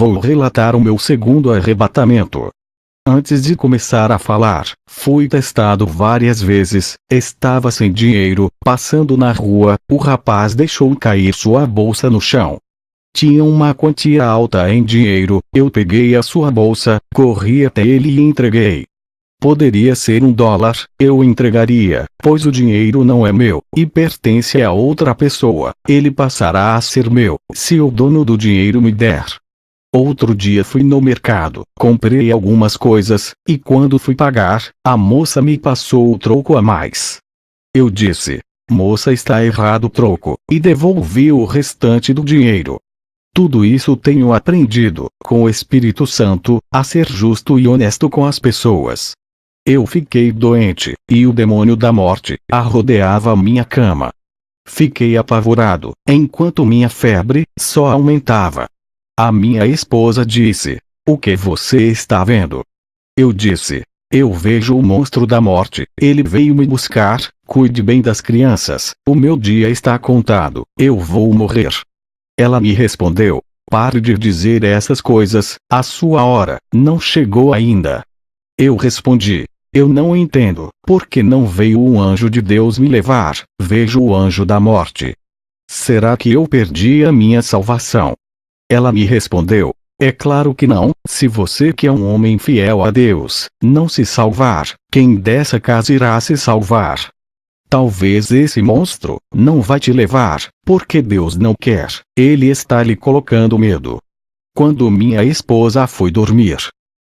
vou relatar o meu segundo arrebatamento. Antes de começar a falar, fui testado várias vezes, estava sem dinheiro, passando na rua, o rapaz deixou cair sua bolsa no chão. Tinha uma quantia alta em dinheiro, eu peguei a sua bolsa, corri até ele e entreguei. Poderia ser $1, eu entregaria, pois o dinheiro não é meu, e pertence a outra pessoa, ele passará a ser meu, se o dono do dinheiro me der. Outro dia fui no mercado, comprei algumas coisas, e quando fui pagar, a moça me passou o troco a mais. Eu disse: moça, está errado o troco, e devolvi o restante do dinheiro. Tudo isso tenho aprendido, com o Espírito Santo, a ser justo e honesto com as pessoas. Eu fiquei doente, e o demônio da morte rodeava a minha cama. Fiquei apavorado, enquanto minha febre só aumentava. A minha esposa disse: o que você está vendo? Eu disse: eu vejo o monstro da morte, ele veio me buscar, cuide bem das crianças, o meu dia está contado, eu vou morrer. Ela me respondeu: pare de dizer essas coisas, a sua hora não chegou ainda. Eu respondi: eu não entendo, porque não veio um anjo de Deus me levar, vejo o anjo da morte. Será que eu perdi a minha salvação? Ela me respondeu: é claro que não, se você que é um homem fiel a Deus, não se salvar, quem dessa casa irá se salvar? Talvez esse monstro não vai te levar, porque Deus não quer, ele está lhe colocando medo. Quando minha esposa foi dormir,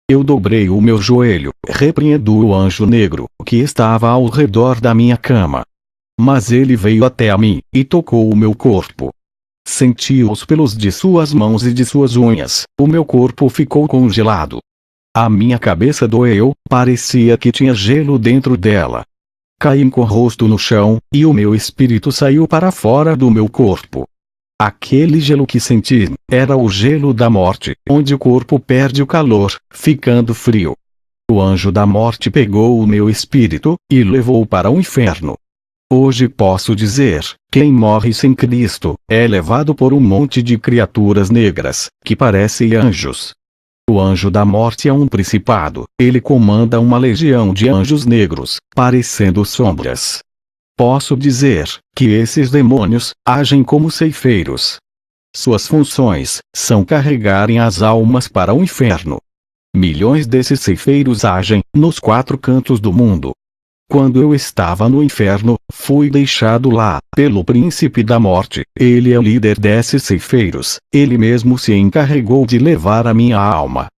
eu dobrei o meu joelho, repreendo o anjo negro, que estava ao redor da minha cama. Mas ele veio até a mim, e tocou o meu corpo. Senti os pelos de suas mãos e de suas unhas, o meu corpo ficou congelado. A minha cabeça doeu, parecia que tinha gelo dentro dela. Caí com o rosto no chão, e o meu espírito saiu para fora do meu corpo. Aquele gelo que senti, era o gelo da morte, onde o corpo perde o calor, ficando frio. O anjo da morte pegou o meu espírito, e levou para o inferno. Hoje posso dizer, quem morre sem Cristo, é levado por um monte de criaturas negras, que parecem anjos. O anjo da morte é um principado, ele comanda uma legião de anjos negros, parecendo sombras. Posso dizer, que esses demônios, agem como ceifeiros. Suas funções, são carregarem as almas para o inferno. Milhões desses ceifeiros agem, nos 4 cantos do mundo. Quando eu estava no inferno, fui deixado lá, pelo príncipe da morte, ele é o líder desses ceifeiros, ele mesmo se encarregou de levar a minha alma.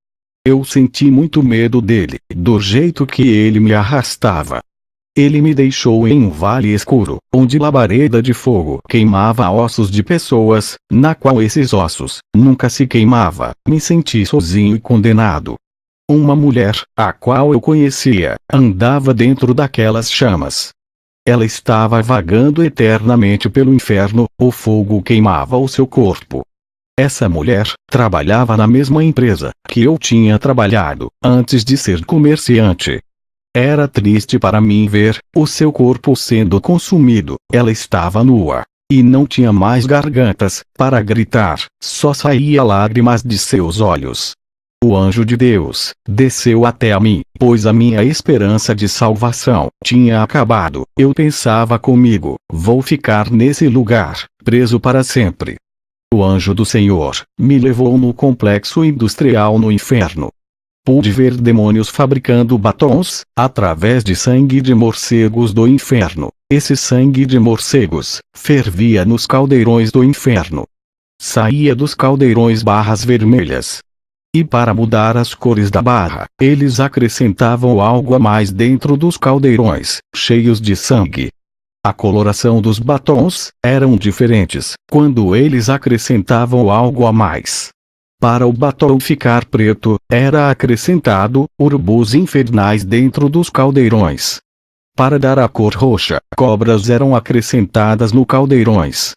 Eu senti muito medo dele, do jeito que ele me arrastava. Ele me deixou em um vale escuro, onde labareda de fogo queimava ossos de pessoas, na qual esses ossos nunca se queimava. Me senti sozinho e condenado. Uma mulher, a qual eu conhecia, andava dentro daquelas chamas. Ela estava vagando eternamente pelo inferno, o fogo queimava o seu corpo. Essa mulher trabalhava na mesma empresa que eu tinha trabalhado, antes de ser comerciante. Era triste para mim ver o seu corpo sendo consumido. Ela estava nua, e não tinha mais gargantas para gritar, só saía lágrimas de seus olhos. O anjo de Deus desceu até a mim, pois a minha esperança de salvação tinha acabado. Eu pensava comigo: vou ficar nesse lugar, preso para sempre. O anjo do Senhor me levou no complexo industrial no inferno. Pude ver demônios fabricando batons, através de sangue de morcegos do inferno. Esse sangue de morcegos fervia nos caldeirões do inferno. Saía dos caldeirões barras vermelhas. E para mudar as cores da barra, eles acrescentavam algo a mais dentro dos caldeirões, cheios de sangue. A coloração dos batons eram diferentes, quando eles acrescentavam algo a mais. Para o batom ficar preto, era acrescentado urubus infernais dentro dos caldeirões. Para dar a cor roxa, cobras eram acrescentadas no caldeirões.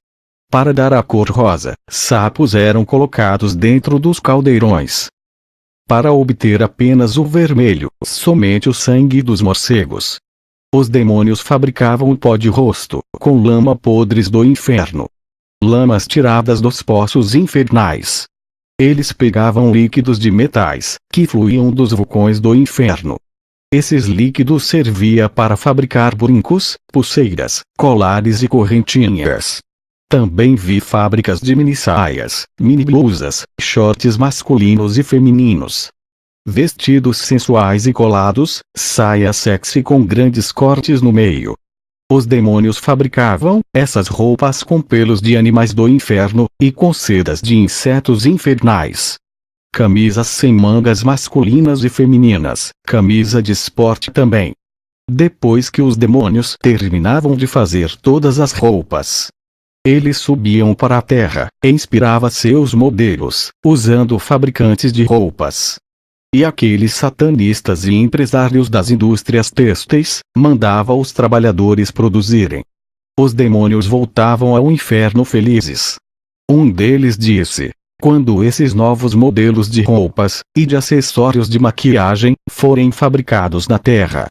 Para dar a cor rosa, sapos eram colocados dentro dos caldeirões. Para obter apenas o vermelho, somente o sangue dos morcegos. Os demônios fabricavam o pó de rosto, com lama podres do inferno. Lamas tiradas dos poços infernais. Eles pegavam líquidos de metais, que fluíam dos vulcões do inferno. Esses líquidos serviam para fabricar brincos, pulseiras, colares e correntinhas. Também vi fábricas de mini-saias, mini-blusas, shorts masculinos e femininos. Vestidos sensuais e colados, saia sexy com grandes cortes no meio. Os demônios fabricavam essas roupas com pelos de animais do inferno, e com sedas de insetos infernais. Camisas sem mangas masculinas e femininas, camisa de esporte também. Depois que os demônios terminavam de fazer todas as roupas, eles subiam para a terra, e inspirava seus modelos, usando fabricantes de roupas. E aqueles satanistas e empresários das indústrias têxteis, mandavam os trabalhadores produzirem. Os demônios voltavam ao inferno felizes. Um deles disse: quando esses novos modelos de roupas, e de acessórios de maquiagem, forem fabricados na terra,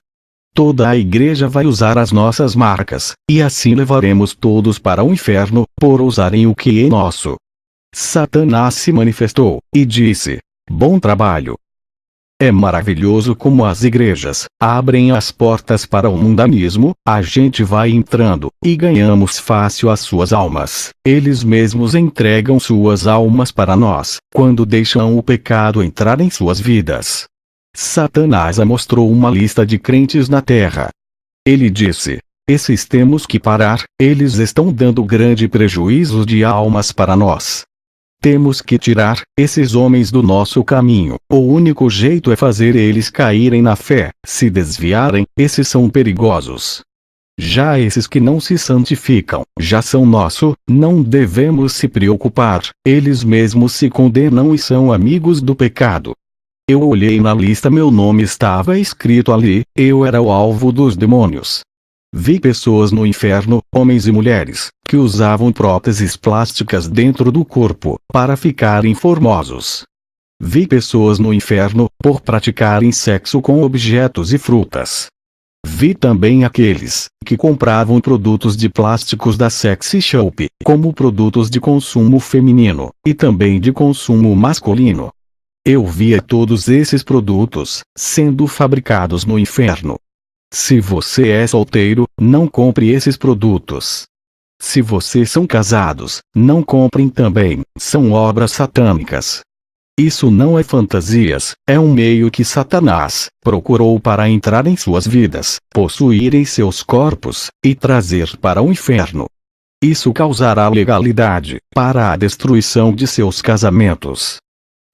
toda a igreja vai usar as nossas marcas, e assim levaremos todos para o inferno, por usarem o que é nosso. Satanás se manifestou, e disse: bom trabalho. É maravilhoso como as igrejas abrem as portas para o mundanismo, a gente vai entrando, e ganhamos fácil as suas almas. Eles mesmos entregam suas almas para nós, quando deixam o pecado entrar em suas vidas. Satanás mostrou uma lista de crentes na terra. Ele disse: esses temos que parar, eles estão dando grande prejuízo de almas para nós. Temos que tirar esses homens do nosso caminho. O único jeito é fazer eles caírem na fé, se desviarem, esses são perigosos. Já esses que não se santificam, já são nosso, não devemos se preocupar, eles mesmos se condenam e são amigos do pecado. Eu olhei na lista, meu nome estava escrito ali, eu era o alvo dos demônios. Vi pessoas no inferno, homens e mulheres, que usavam próteses plásticas dentro do corpo, para ficarem formosos. Vi pessoas no inferno, por praticarem sexo com objetos e frutas. Vi também aqueles, que compravam produtos de plásticos da Sexy Shop, como produtos de consumo feminino, e também de consumo masculino. Eu via todos esses produtos, sendo fabricados no inferno. Se você é solteiro, não compre esses produtos. Se vocês são casados, não comprem também, são obras satânicas. Isso não é fantasias, é um meio que Satanás procurou para entrar em suas vidas, possuírem seus corpos, e trazer para o inferno. Isso causará legalidade para a destruição de seus casamentos.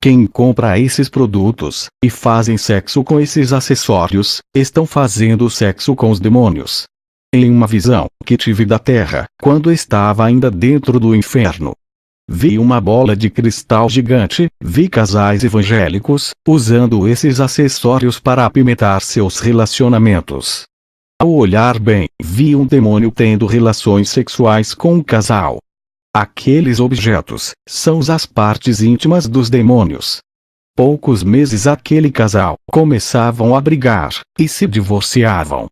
Quem compra esses produtos, e fazem sexo com esses acessórios, estão fazendo sexo com os demônios. Em uma visão que tive da terra, quando estava ainda dentro do inferno, vi uma bola de cristal gigante, vi casais evangélicos, usando esses acessórios para apimentar seus relacionamentos. Ao olhar bem, vi um demônio tendo relações sexuais com um casal. Aqueles objetos são as partes íntimas dos demônios. Poucos meses aquele casal começavam a brigar, e se divorciavam.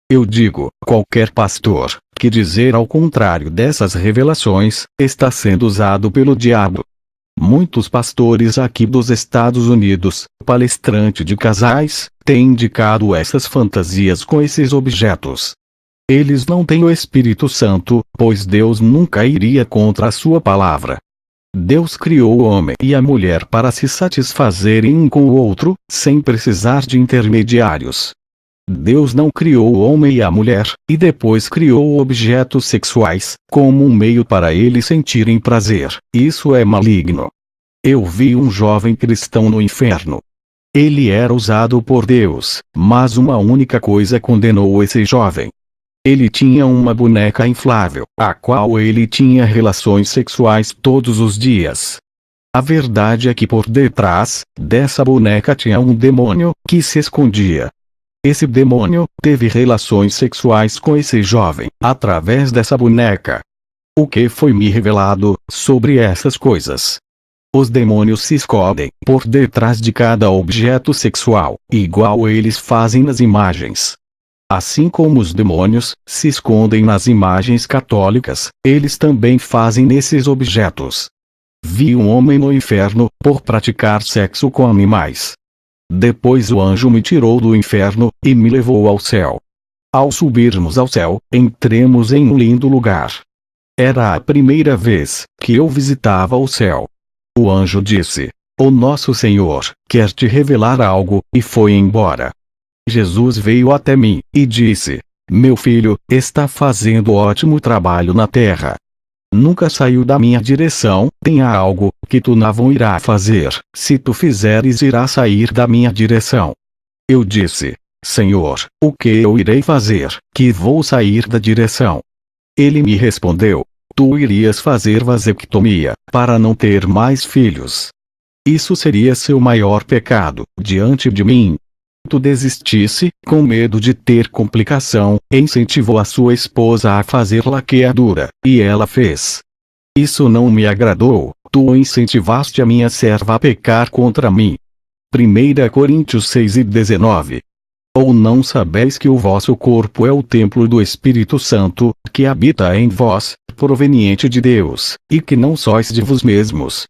Eu digo, qualquer pastor que dizer ao contrário dessas revelações, está sendo usado pelo diabo. Muitos pastores aqui dos Estados Unidos, palestrante de casais, têm indicado essas fantasias com esses objetos. Eles não têm o Espírito Santo, pois Deus nunca iria contra a sua palavra. Deus criou o homem e a mulher para se satisfazerem um com o outro, sem precisar de intermediários. Deus não criou o homem e a mulher, e depois criou objetos sexuais, como um meio para eles sentirem prazer. Isso é maligno. Eu vi um jovem cristão no inferno. Ele era usado por Deus, mas uma única coisa condenou esse jovem. Ele tinha uma boneca inflável, a qual ele tinha relações sexuais todos os dias. A verdade é que por detrás dessa boneca tinha um demônio, que se escondia. Esse demônio teve relações sexuais com esse jovem, através dessa boneca. O que foi me revelado sobre essas coisas? Os demônios se escondem por detrás de cada objeto sexual, igual eles fazem nas imagens. Assim como os demônios se escondem nas imagens católicas, eles também fazem nesses objetos. Vi um homem no inferno, por praticar sexo com animais. Depois o anjo me tirou do inferno, e me levou ao céu. Ao subirmos ao céu, entremos em um lindo lugar. Era a primeira vez que eu visitava o céu. O anjo disse: "O nosso Senhor quer te revelar algo", e foi embora. Jesus veio até mim, e disse: "Meu filho, está fazendo ótimo trabalho na terra. Nunca saiu da minha direção, tenha algo que tu não irá fazer, se tu fizeres irá sair da minha direção." Eu disse: "Senhor, o que eu irei fazer, que vou sair da direção?" Ele me respondeu: "Tu irias fazer vasectomia, para não ter mais filhos. Isso seria seu maior pecado, diante de mim." Tu desistisse, com medo de ter complicação, incentivou a sua esposa a fazer laqueadura, e ela fez. Isso não me agradou, tu incentivaste a minha serva a pecar contra mim. 1 Coríntios 6:19. Ou não sabeis que o vosso corpo é o templo do Espírito Santo, que habita em vós, proveniente de Deus, e que não sois de vos mesmos?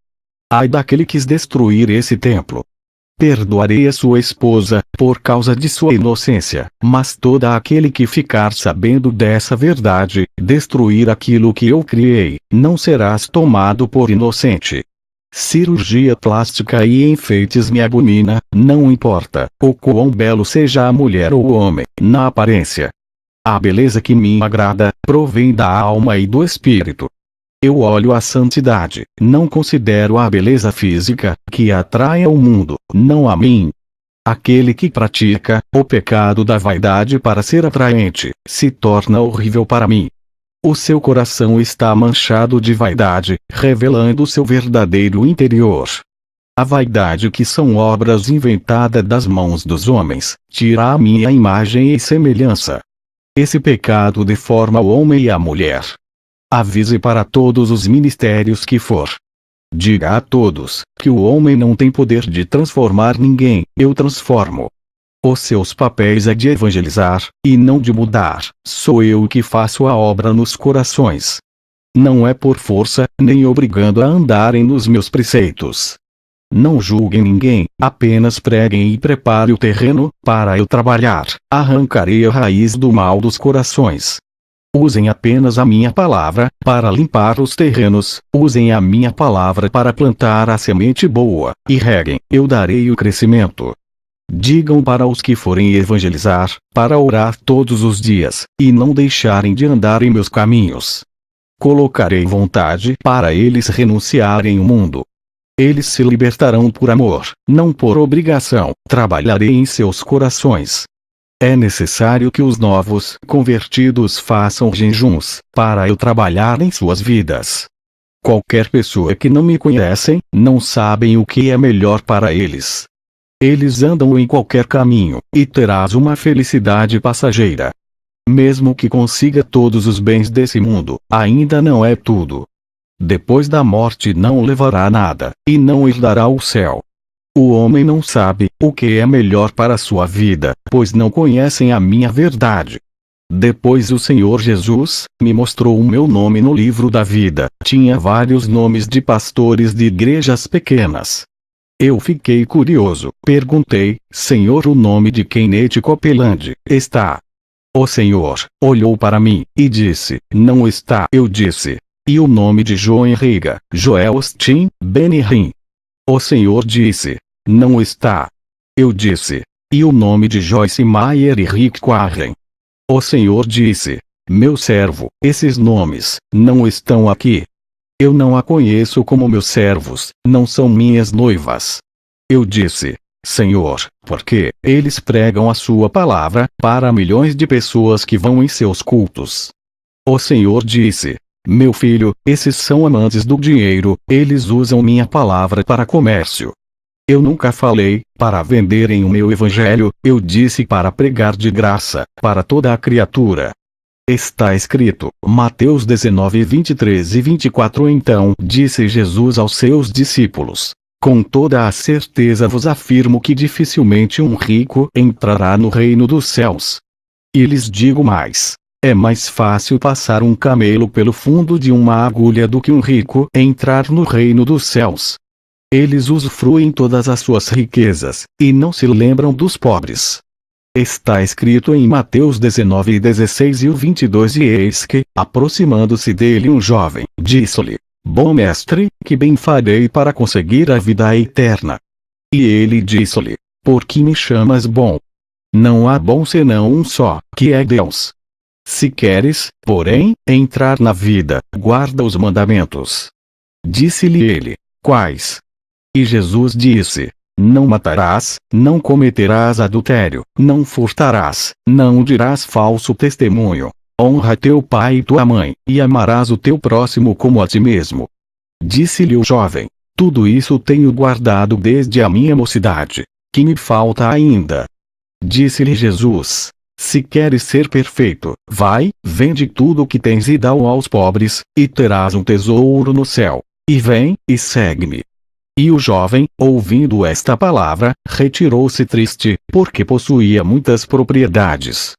Ai daquele que quis destruir esse templo. Perdoarei a sua esposa, por causa de sua inocência, mas todo aquele que ficar sabendo dessa verdade, destruir aquilo que eu criei, não serás tomado por inocente. Cirurgia plástica e enfeites me abomina, não importa o quão belo seja a mulher ou o homem, na aparência. A beleza que me agrada, provém da alma e do espírito. Eu olho a santidade, não considero a beleza física, que atrai ao mundo, não a mim. Aquele que pratica o pecado da vaidade para ser atraente, se torna horrível para mim. O seu coração está manchado de vaidade, revelando seu verdadeiro interior. A vaidade, que são obras inventadas das mãos dos homens, tira a minha imagem e semelhança. Esse pecado deforma o homem e a mulher. Avise para todos os ministérios que for. Diga a todos que o homem não tem poder de transformar ninguém, eu transformo. Os seus papéis é de evangelizar, e não de mudar, sou eu que faço a obra nos corações. Não é por força, nem obrigando a andarem nos meus preceitos. Não julguem ninguém, apenas preguem e preparem o terreno, para eu trabalhar, arrancarei a raiz do mal dos corações. Usem apenas a minha palavra, para limpar os terrenos, usem a minha palavra para plantar a semente boa, e reguem, eu darei o crescimento. Digam para os que forem evangelizar, para orar todos os dias, e não deixarem de andar em meus caminhos. Colocarei vontade para eles renunciarem ao mundo. Eles se libertarão por amor, não por obrigação, trabalharei em seus corações. É necessário que os novos convertidos façam jejuns, para eu trabalhar em suas vidas. Qualquer pessoa que não me conhecem, não sabem o que é melhor para eles. Eles andam em qualquer caminho, e terás uma felicidade passageira. Mesmo que consiga todos os bens desse mundo, ainda não é tudo. Depois da morte não levará nada, e não herdará o céu. O homem não sabe o que é melhor para a sua vida, pois não conhecem a minha verdade. Depois o Senhor Jesus me mostrou o meu nome no livro da vida. Tinha vários nomes de pastores de igrejas pequenas. Eu fiquei curioso, perguntei: "Senhor, o nome de quem neste Copeland está?" O Senhor olhou para mim, e disse: "Não está." Eu disse: "E o nome de João Riga, Joel Austin, Benihim?" O Senhor disse: "Não está." Eu disse: "E o nome de Joyce Meyer e Rick Warren?" O Senhor disse: "Meu servo, esses nomes não estão aqui. Eu não a conheço como meus servos, não são minhas noivas." Eu disse: "Senhor, porque eles pregam a sua palavra para milhões de pessoas que vão em seus cultos." O Senhor disse: "Meu filho, esses são amantes do dinheiro, eles usam minha palavra para comércio. Eu nunca falei para venderem o meu evangelho, eu disse para pregar de graça, para toda a criatura. Está escrito, Mateus 19:23 e 24. Então disse Jesus aos seus discípulos: "Com toda a certeza vos afirmo que dificilmente um rico entrará no reino dos céus. E lhes digo mais: É mais fácil passar um camelo pelo fundo de uma agulha do que um rico entrar no reino dos céus. Eles usufruem todas as suas riquezas, e não se lembram dos pobres. Está escrito em Mateus 19:16 e o 22: E eis que, aproximando-se dele um jovem, disse-lhe: Bom mestre, que bem farei para conseguir a vida eterna? E ele disse-lhe: Por que me chamas bom? Não há bom senão um só, que é Deus. Se queres, porém, entrar na vida, guarda os mandamentos. Disse-lhe ele: Quais? E Jesus disse: Não matarás, não cometerás adultério, não furtarás, não dirás falso testemunho, honra teu pai e tua mãe, e amarás o teu próximo como a ti mesmo. Disse-lhe o jovem: Tudo isso tenho guardado desde a minha mocidade. Que me falta ainda? Disse-lhe Jesus: Se queres ser perfeito, vai, vende tudo o que tens e dá-o aos pobres, e terás um tesouro no céu. E vem, e segue-me. E o jovem, ouvindo esta palavra, retirou-se triste, porque possuía muitas propriedades.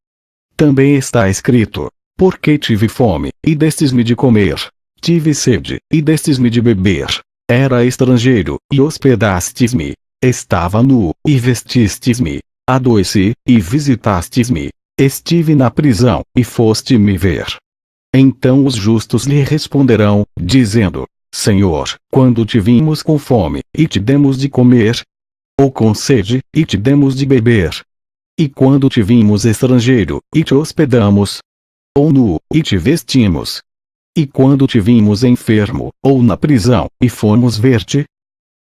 Também está escrito: Porque tive fome, e destes-me de comer. Tive sede, e destes-me de beber. Era estrangeiro, e hospedastes-me. Estava nu, e vestistes-me. Adoeci, e visitastes-me. Estive na prisão, e foste me ver. Então os justos lhe responderão, dizendo: Senhor, quando te vimos com fome, e te demos de comer? Ou com sede, e te demos de beber? E quando te vimos estrangeiro, e te hospedamos? Ou nu, e te vestimos? E quando te vimos enfermo, ou na prisão, e fomos ver-te?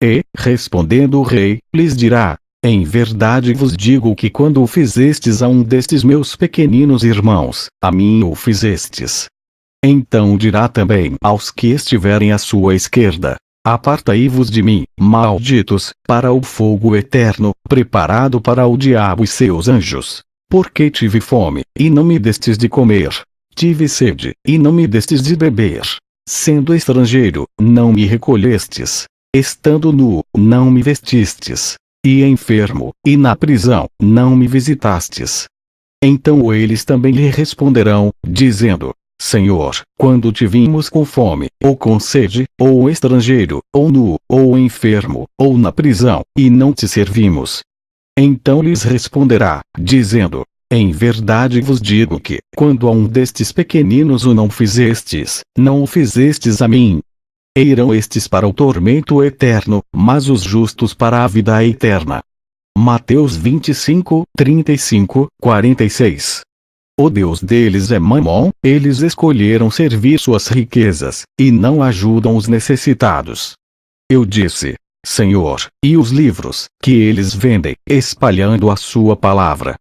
E, respondendo o rei, lhes dirá: Em verdade vos digo que quando o fizestes a um destes meus pequeninos irmãos, a mim o fizestes. Então dirá também aos que estiverem à sua esquerda: Apartai-vos de mim, malditos, para o fogo eterno, preparado para o diabo e seus anjos. Porque tive fome, e não me destes de comer. Tive sede, e não me destes de beber. Sendo estrangeiro, não me recolhestes. Estando nu, não me vestistes. E enfermo, e na prisão, não me visitastes. Então eles também lhe responderão, dizendo: Senhor, quando te vimos com fome, ou com sede, ou estrangeiro, ou nu, ou enfermo, ou na prisão, e não te servimos? Então lhes responderá, dizendo: Em verdade vos digo que, quando a um destes pequeninos o não fizestes, não o fizestes a mim. E irão estes para o tormento eterno, mas os justos para a vida eterna. Mateus 25, 35, 46. O Deus deles é Mamon, eles escolheram servir suas riquezas, e não ajudam os necessitados. Eu disse: Senhor, e os livros, que eles vendem, espalhando a sua palavra?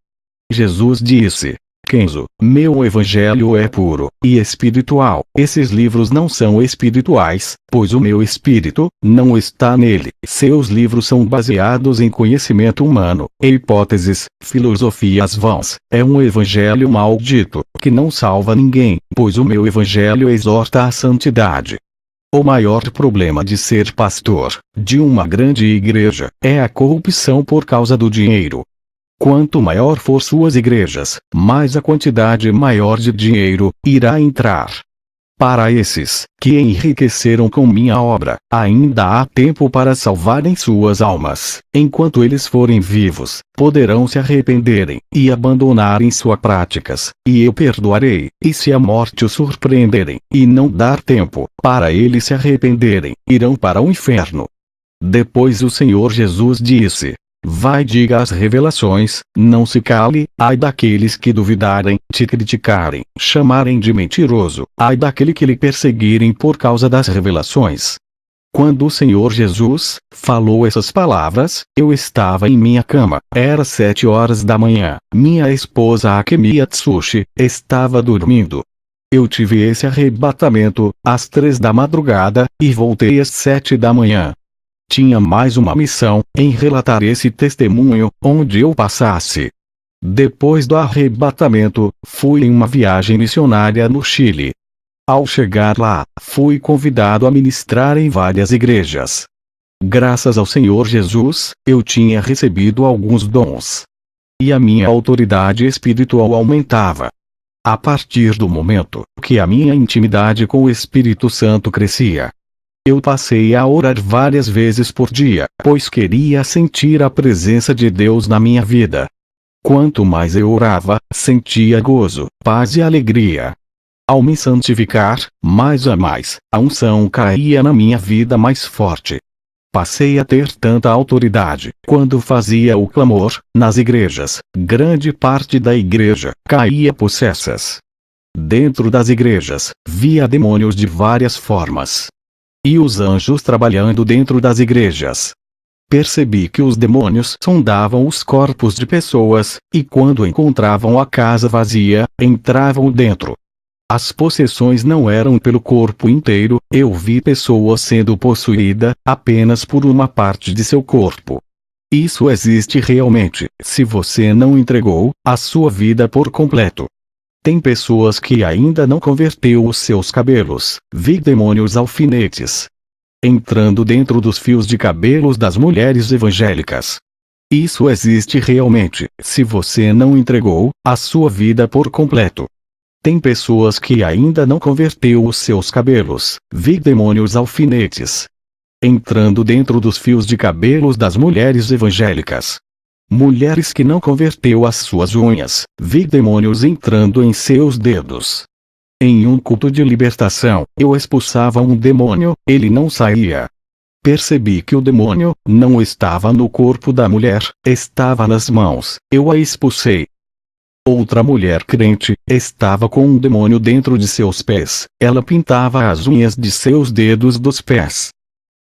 Jesus disse: Kenzo, meu evangelho é puro e espiritual. Esses livros não são espirituais, pois o meu espírito não está nele. Seus livros são baseados em conhecimento humano, e hipóteses, filosofias vãs. É um evangelho maldito, que não salva ninguém, pois o meu evangelho exorta à santidade. O maior problema de ser pastor de uma grande igreja é a corrupção por causa do dinheiro. Quanto maior for suas igrejas, mais a quantidade maior de dinheiro irá entrar. Para esses que enriqueceram com minha obra, ainda há tempo para salvarem suas almas. Enquanto eles forem vivos, poderão se arrependerem e abandonarem suas práticas, e eu perdoarei. E se a morte os surpreenderem e não dar tempo para eles se arrependerem, irão para o inferno. Depois o Senhor Jesus disse: Vai, diga as revelações, não se cale, ai daqueles que duvidarem, te criticarem, chamarem de mentiroso, ai daquele que lhe perseguirem por causa das revelações. Quando o Senhor Jesus falou essas palavras, eu estava em minha cama, era 7 horas da manhã, minha esposa Akemi Atsushi estava dormindo. Eu tive esse arrebatamento, às 3 da madrugada, e voltei às 7 da manhã. Tinha mais uma missão, em relatar esse testemunho, onde eu passasse. Depois do arrebatamento, fui em uma viagem missionária no Chile. Ao chegar lá, fui convidado a ministrar em várias igrejas. Graças ao Senhor Jesus, eu tinha recebido alguns dons. E a minha autoridade espiritual aumentava. A partir do momento que a minha intimidade com o Espírito Santo crescia, eu passei a orar várias vezes por dia, pois queria sentir a presença de Deus na minha vida. Quanto mais eu orava, sentia gozo, paz e alegria. Ao me santificar, mais a mais, a unção caía na minha vida mais forte. Passei a ter tanta autoridade. Quando fazia o clamor, nas igrejas, grande parte da igreja caía possessas. Dentro das igrejas, via demônios de várias formas. E os anjos trabalhando dentro das igrejas. Percebi que os demônios sondavam os corpos de pessoas, e quando encontravam a casa vazia, entravam dentro. As possessões não eram pelo corpo inteiro, eu vi pessoas sendo possuída apenas por uma parte de seu corpo. Isso existe realmente, se você não entregou a sua vida por completo. Tem pessoas que ainda não converteu os seus cabelos, vi demônios alfinetes entrando dentro dos fios de cabelos das mulheres evangélicas. Isso existe realmente, se você não entregou a sua vida por completo. Tem pessoas que ainda não converteu os seus cabelos, vi demônios alfinetes entrando dentro dos fios de cabelos das mulheres evangélicas. Mulheres que não converteu as suas unhas, vi demônios entrando em seus dedos. Em um culto de libertação, eu expulsava um demônio, ele não saía. Percebi que o demônio não estava no corpo da mulher, estava nas mãos, eu a expulsei. Outra mulher crente estava com um demônio dentro de seus pés, ela pintava as unhas de seus dedos dos pés.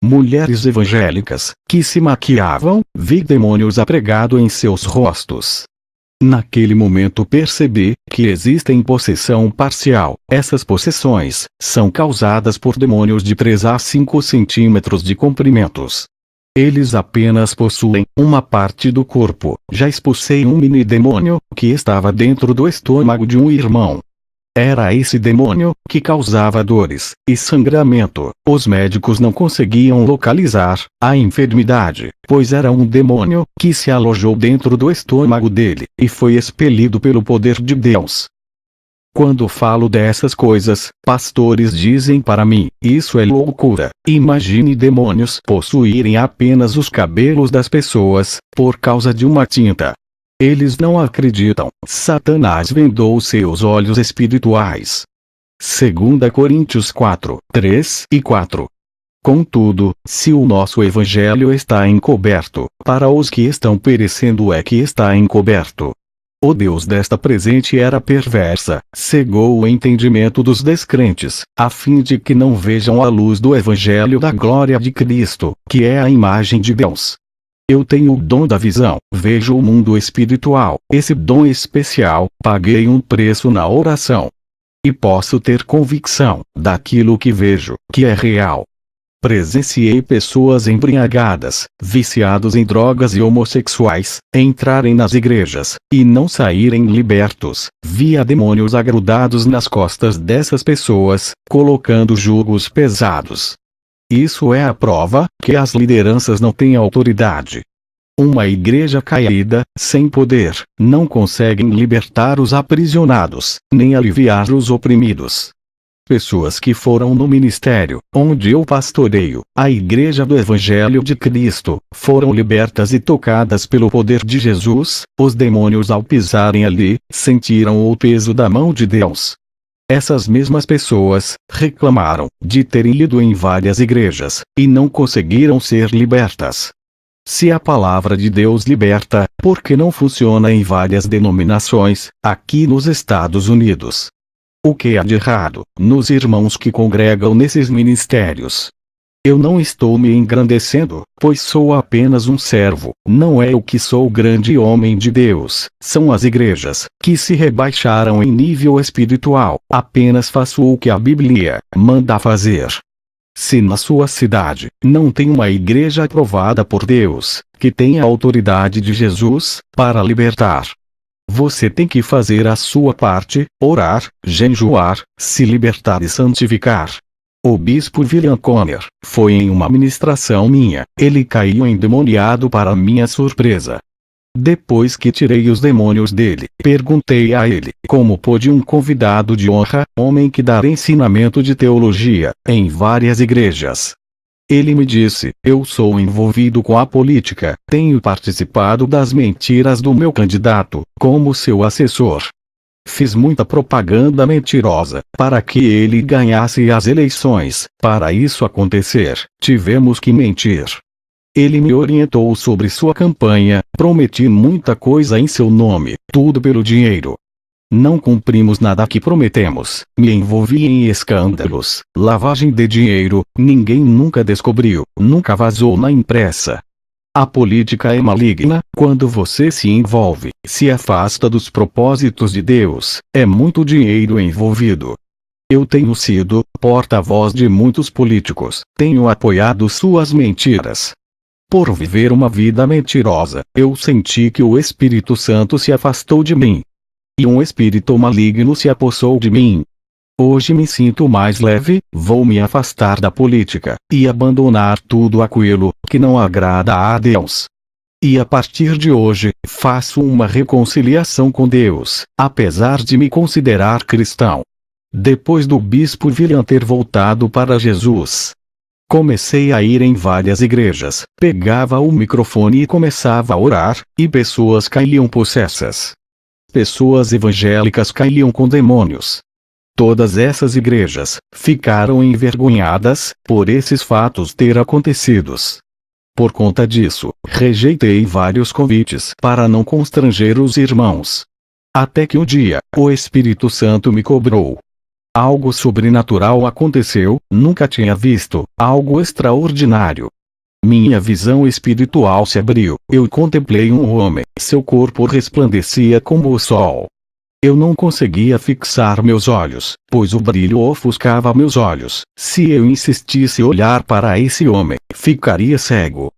Mulheres evangélicas que se maquiavam, vi demônios apregados em seus rostos. Naquele momento percebi que existem possessão parcial. Essas possessões são causadas por demônios de 3 a 5 centímetros de comprimentos. Eles apenas possuem uma parte do corpo. Já expulsei um mini demônio que estava dentro do estômago de um irmão. Era esse demônio que causava dores e sangramento. Os médicos não conseguiam localizar a enfermidade, pois era um demônio que se alojou dentro do estômago dele e foi expelido pelo poder de Deus. Quando falo dessas coisas, pastores dizem para mim, isso é loucura. Imagine demônios possuírem apenas os cabelos das pessoas, por causa de uma tinta. Eles não acreditam. Satanás vendou seus olhos espirituais. 2 Coríntios 4, 3 e 4. Contudo, se o nosso evangelho está encoberto, para os que estão perecendo é que está encoberto. O Deus desta presente era perversa, cegou o entendimento dos descrentes, a fim de que não vejam a luz do evangelho da glória de Cristo, que é a imagem de Deus. Eu tenho o dom da visão, vejo o mundo espiritual, esse dom especial, paguei um preço na oração. E posso ter convicção daquilo que vejo, que é real. Presenciei pessoas embriagadas, viciados em drogas e homossexuais, entrarem nas igrejas, e não saírem libertos. Via demônios agrudados nas costas dessas pessoas, colocando jugos pesados. Isso é a prova que as lideranças não têm autoridade. Uma igreja caída, sem poder, não consegue libertar os aprisionados, nem aliviar os oprimidos. Pessoas que foram no ministério, onde eu pastoreio, a igreja do Evangelho de Cristo, foram libertas e tocadas pelo poder de Jesus, os demônios ao pisarem ali, sentiram o peso da mão de Deus. Essas mesmas pessoas reclamaram de terem ido em várias igrejas e não conseguiram ser libertas. Se a palavra de Deus liberta, por que não funciona em várias denominações, aqui nos Estados Unidos? O que há de errado nos irmãos que congregam nesses ministérios? Eu não estou me engrandecendo, pois sou apenas um servo, não é eu que sou grande homem de Deus, são as igrejas, que se rebaixaram em nível espiritual, apenas faço o que a Bíblia manda fazer. Se na sua cidade não tem uma igreja aprovada por Deus, que tenha a autoridade de Jesus, para libertar, você tem que fazer a sua parte, orar, jejuar, se libertar e santificar. O bispo William Conner foi em uma ministração minha, ele caiu endemoniado para minha surpresa. Depois que tirei os demônios dele, perguntei a ele como pôde um convidado de honra, homem que dá ensinamento de teologia, em várias igrejas. Ele me disse: eu sou envolvido com a política, tenho participado das mentiras do meu candidato, como seu assessor. Fiz muita propaganda mentirosa, para que ele ganhasse as eleições. Para isso acontecer, tivemos que mentir. Ele me orientou sobre sua campanha, prometi muita coisa em seu nome, tudo pelo dinheiro. Não cumprimos nada que prometemos, me envolvi em escândalos, lavagem de dinheiro, ninguém nunca descobriu, nunca vazou na imprensa. A política é maligna, quando você se envolve, se afasta dos propósitos de Deus, é muito dinheiro envolvido. Eu tenho sido porta-voz de muitos políticos, tenho apoiado suas mentiras. Por viver uma vida mentirosa, eu senti que o Espírito Santo se afastou de mim. E um espírito maligno se apossou de mim. Hoje me sinto mais leve, vou me afastar da política, e abandonar tudo aquilo que não agrada a Deus. E a partir de hoje, faço uma reconciliação com Deus, apesar de me considerar cristão. Depois do bispo William ter voltado para Jesus, comecei a ir em várias igrejas, pegava o microfone e começava a orar, e pessoas caíam possessas. Pessoas evangélicas caíam com demônios. Todas essas igrejas ficaram envergonhadas por esses fatos ter acontecidos. Por conta disso, rejeitei vários convites para não constranger os irmãos. Até que um dia, o Espírito Santo me cobrou. Algo sobrenatural aconteceu, nunca tinha visto, algo extraordinário. Minha visão espiritual se abriu, eu contemplei um homem, seu corpo resplandecia como o sol. Eu não conseguia fixar meus olhos, pois o brilho ofuscava meus olhos. Se eu insistisse olhar para esse homem, ficaria cego.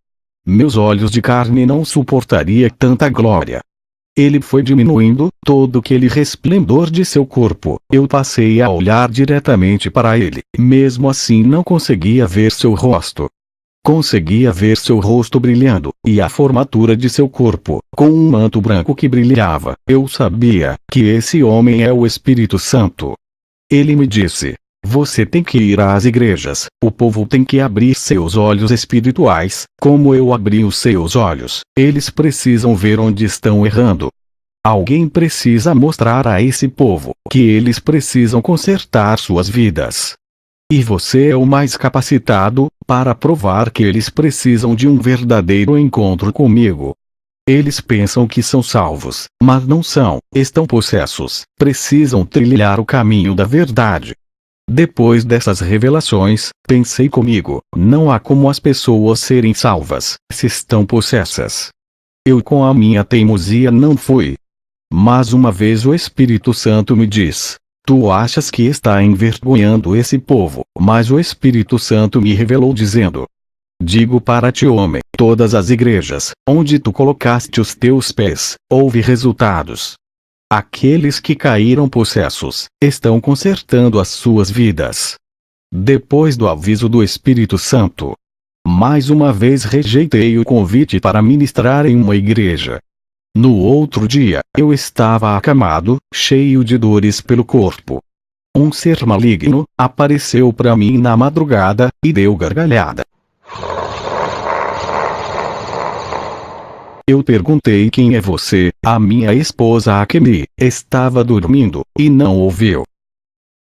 Meus olhos de carne não suportaria tanta glória. Ele foi diminuindo, todo aquele resplendor de seu corpo, eu passei a olhar diretamente para ele, mesmo assim não conseguia ver seu rosto. Conseguia ver seu rosto brilhando, e a formatura de seu corpo, com um manto branco que brilhava. Eu sabia que esse homem é o Espírito Santo. Ele me disse: você tem que ir às igrejas, o povo tem que abrir seus olhos espirituais, como eu abri os seus olhos, eles precisam ver onde estão errando. Alguém precisa mostrar a esse povo que eles precisam consertar suas vidas. E você é o mais capacitado para provar que eles precisam de um verdadeiro encontro comigo. Eles pensam que são salvos, mas não são, estão possessos, precisam trilhar o caminho da verdade. Depois dessas revelações, pensei comigo, não há como as pessoas serem salvas, se estão possessas. Eu com a minha teimosia não fui. Mas uma vez o Espírito Santo me diz: tu achas que está envergonhando esse povo, mas o Espírito Santo me revelou dizendo: digo para ti, homem, todas as igrejas, onde tu colocaste os teus pés, houve resultados. Aqueles que caíram possessos, estão consertando as suas vidas. Depois do aviso do Espírito Santo, mais uma vez rejeitei o convite para ministrar em uma igreja. No outro dia, eu estava acamado, cheio de dores pelo corpo. Um ser maligno apareceu para mim na madrugada, e deu gargalhada. Eu perguntei: quem é você? A minha esposa Akemi estava dormindo, e não ouviu.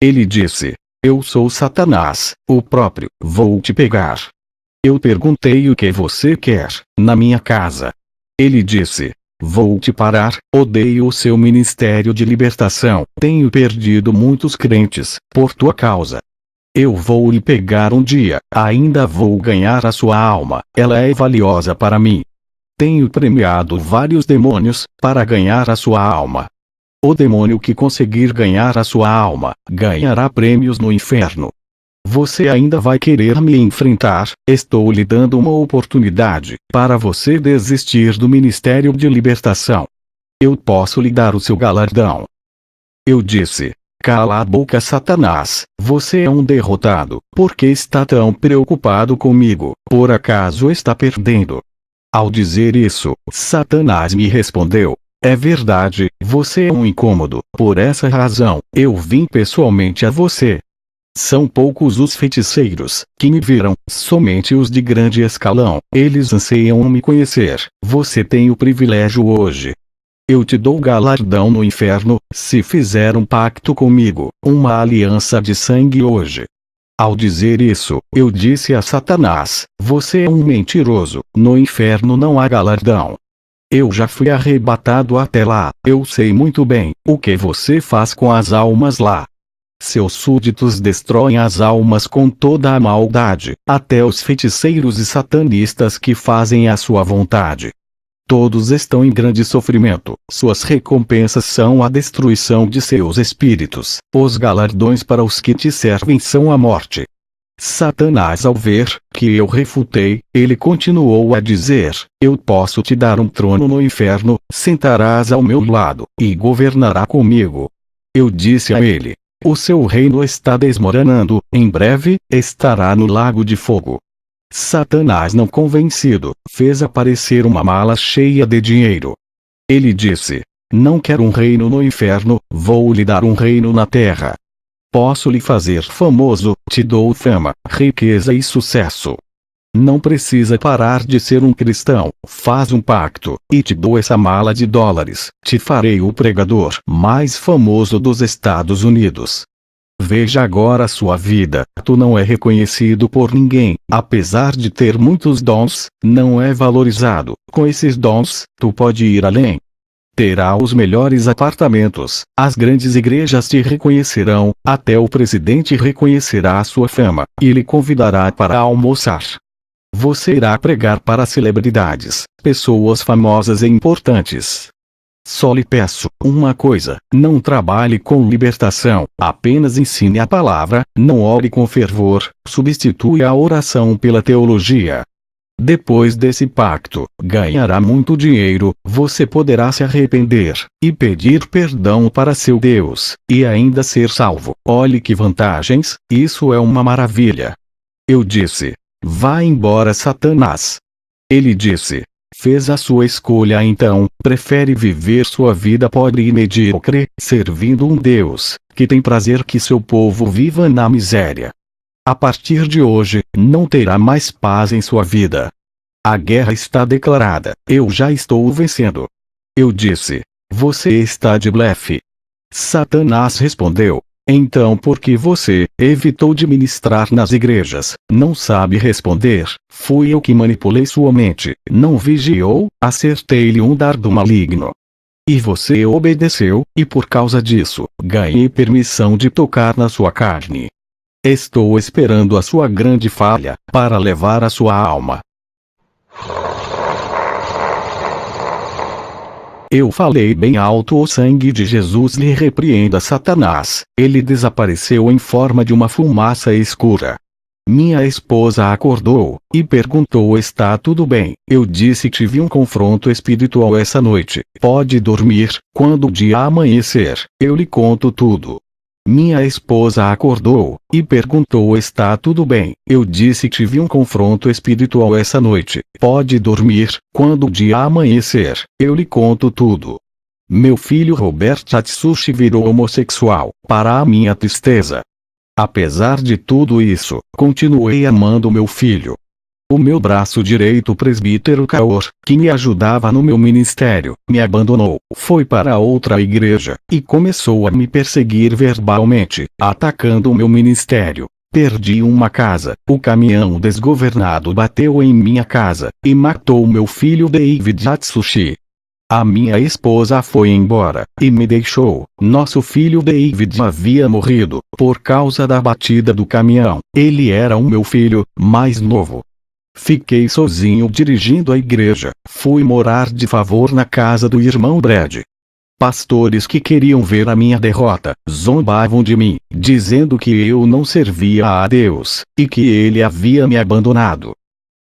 Ele disse: eu sou Satanás, o próprio, vou te pegar. Eu perguntei: o que você quer, na minha casa? Ele disse: vou te parar, odeio o seu ministério de libertação, tenho perdido muitos crentes, por tua causa. Eu vou lhe pegar um dia, ainda vou ganhar a sua alma, ela é valiosa para mim. Tenho premiado vários demônios, para ganhar a sua alma. O demônio que conseguir ganhar a sua alma, ganhará prêmios no inferno. Você ainda vai querer me enfrentar? Estou lhe dando uma oportunidade, para você desistir do ministério de libertação. Eu posso lhe dar o seu galardão. Eu disse: cala a boca, Satanás, você é um derrotado, por que está tão preocupado comigo, por acaso está perdendo? Ao dizer isso, Satanás me respondeu: é verdade, você é um incômodo. Por essa razão, eu vim pessoalmente a você. São poucos os feiticeiros que me viram, somente os de grande escalão. Eles anseiam me conhecer. Você tem o privilégio hoje. Eu te dou galardão no inferno, se fizer um pacto comigo, uma aliança de sangue hoje. Ao dizer isso, eu disse a Satanás: você é um mentiroso, no inferno não há galardão. Eu já fui arrebatado até lá, eu sei muito bem o que você faz com as almas lá. Seus súditos destroem as almas com toda a maldade, até os feiticeiros e satanistas que fazem a sua vontade. Todos estão em grande sofrimento, suas recompensas são a destruição de seus espíritos, os galardões para os que te servem são a morte. Satanás, ao ver que eu refutei, ele continuou a dizer: eu posso te dar um trono no inferno, sentarás ao meu lado, e governará comigo. Eu disse a ele: o seu reino está desmoronando, em breve, estará no lago de fogo. Satanás, não convencido, fez aparecer uma mala cheia de dinheiro. Ele disse: não quero um reino no inferno, vou lhe dar um reino na terra. Posso lhe fazer famoso, te dou fama, riqueza e sucesso. Não precisa parar de ser um cristão, faz um pacto, e te dou essa mala de dólares, te farei o pregador mais famoso dos Estados Unidos. Veja agora a sua vida, tu não é reconhecido por ninguém, apesar de ter muitos dons, não é valorizado, com esses dons, tu pode ir além. Terá os melhores apartamentos, as grandes igrejas te reconhecerão, até o presidente reconhecerá a sua fama, e lhe convidará para almoçar. Você irá pregar para celebridades, pessoas famosas e importantes. Só lhe peço uma coisa: não trabalhe com libertação, apenas ensine a palavra, não ore com fervor, substitui a oração pela teologia. Depois desse pacto, ganhará muito dinheiro, você poderá se arrepender, e pedir perdão para seu Deus, e ainda ser salvo. Olhe que vantagens, isso é uma maravilha. Eu disse: vá embora, Satanás. Ele disse: fez a sua escolha então, prefere viver sua vida pobre e medíocre, servindo um Deus, que tem prazer que seu povo viva na miséria. A partir de hoje, não terá mais paz em sua vida. A guerra está declarada, eu já estou vencendo. Eu disse: você está de blefe. Satanás respondeu: então por que você evitou de ministrar nas igrejas? Não sabe responder, fui eu que manipulei sua mente, não vigiou, acertei-lhe um dardo maligno. E você obedeceu, e por causa disso, ganhei permissão de tocar na sua carne. Estou esperando a sua grande falha, para levar a sua alma. Eu falei bem alto: o sangue de Jesus lhe repreenda, Satanás. Ele desapareceu em forma de uma fumaça escura. Minha esposa acordou, e perguntou: está tudo bem? Eu disse: tive um confronto espiritual essa noite. Pode dormir, quando o dia amanhecer, eu lhe conto tudo. Minha esposa acordou, e perguntou: está tudo bem? Eu disse: tive um confronto espiritual essa noite. Pode dormir, quando o dia amanhecer, eu lhe conto tudo. Meu filho Robert Atsushi virou homossexual, para a minha tristeza. Apesar de tudo isso, continuei amando meu filho. O meu braço direito, presbítero Kaor, que me ajudava no meu ministério, me abandonou, foi para outra igreja, e começou a me perseguir verbalmente, atacando o meu ministério. Perdi uma casa, o caminhão desgovernado bateu em minha casa, e matou meu filho David Atsushi. A minha esposa foi embora, e me deixou. Nosso filho David havia morrido, por causa da batida do caminhão. Ele era o meu filho mais novo. Fiquei sozinho dirigindo a igreja, fui morar de favor na casa do irmão Brad. Pastores que queriam ver a minha derrota, zombavam de mim, dizendo que eu não servia a Deus, e que ele havia me abandonado.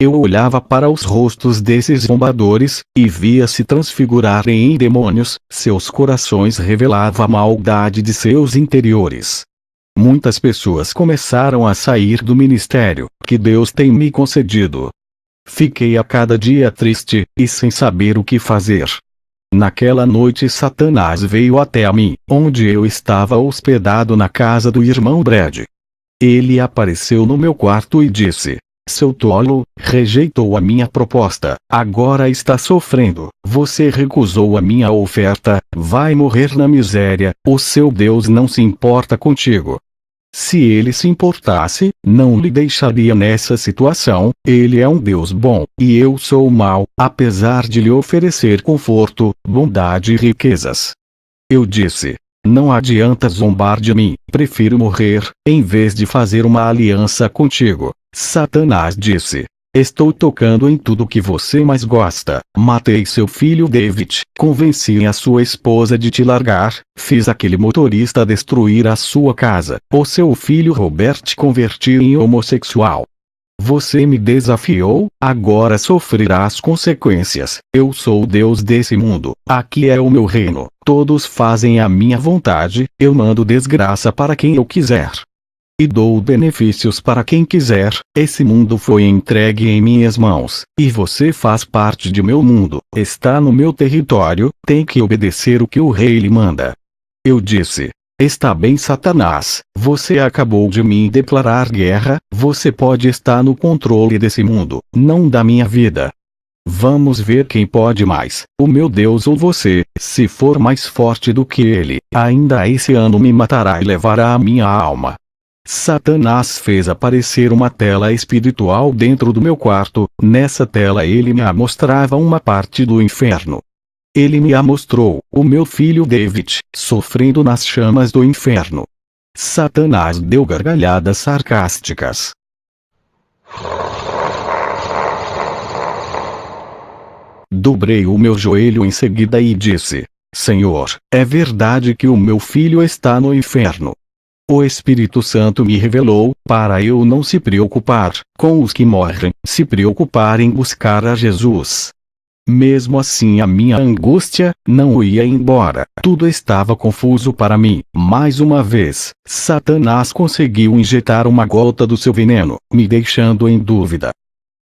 Eu olhava para os rostos desses zombadores, e via se transfigurarem em demônios, seus corações revelavam a maldade de seus interiores. Muitas pessoas começaram a sair do ministério que Deus tem me concedido. Fiquei a cada dia triste, e sem saber o que fazer. Naquela noite Satanás veio até a mim, onde eu estava hospedado na casa do irmão Brad. Ele apareceu no meu quarto e disse: seu tolo, rejeitou a minha proposta, agora está sofrendo, você recusou a minha oferta, vai morrer na miséria, o seu Deus não se importa contigo. Se ele se importasse, não lhe deixaria nessa situação, ele é um Deus bom, e eu sou mau, apesar de lhe oferecer conforto, bondade e riquezas. Eu disse: não adianta zombar de mim, prefiro morrer, em vez de fazer uma aliança contigo. Satanás disse: estou tocando em tudo que você mais gosta, matei seu filho David, convenci a sua esposa de te largar, fiz aquele motorista destruir a sua casa, o seu filho Robert converti em homossexual. Você me desafiou, agora sofrerá as consequências, eu sou o Deus desse mundo, aqui é o meu reino, todos fazem a minha vontade, eu mando desgraça para quem eu quiser. E dou benefícios para quem quiser, esse mundo foi entregue em minhas mãos, e você faz parte de meu mundo, está no meu território, tem que obedecer o que o rei lhe manda. Eu disse: está bem, Satanás, você acabou de me declarar guerra, você pode estar no controle desse mundo, não da minha vida. Vamos ver quem pode mais, o meu Deus ou você, se for mais forte do que ele, ainda esse ano me matará e levará a minha alma. Satanás fez aparecer uma tela espiritual dentro do meu quarto, nessa tela ele me mostrava uma parte do inferno. Ele me mostrou, o meu filho David, sofrendo nas chamas do inferno. Satanás deu gargalhadas sarcásticas. Dobrei o meu joelho em seguida e disse: Senhor, é verdade que o meu filho está no inferno. O Espírito Santo me revelou, para eu não se preocupar com os que morrem, se preocupar em buscar a Jesus. Mesmo assim a minha angústia não ia embora, tudo estava confuso para mim. Mais uma vez, Satanás conseguiu injetar uma gota do seu veneno, me deixando em dúvida.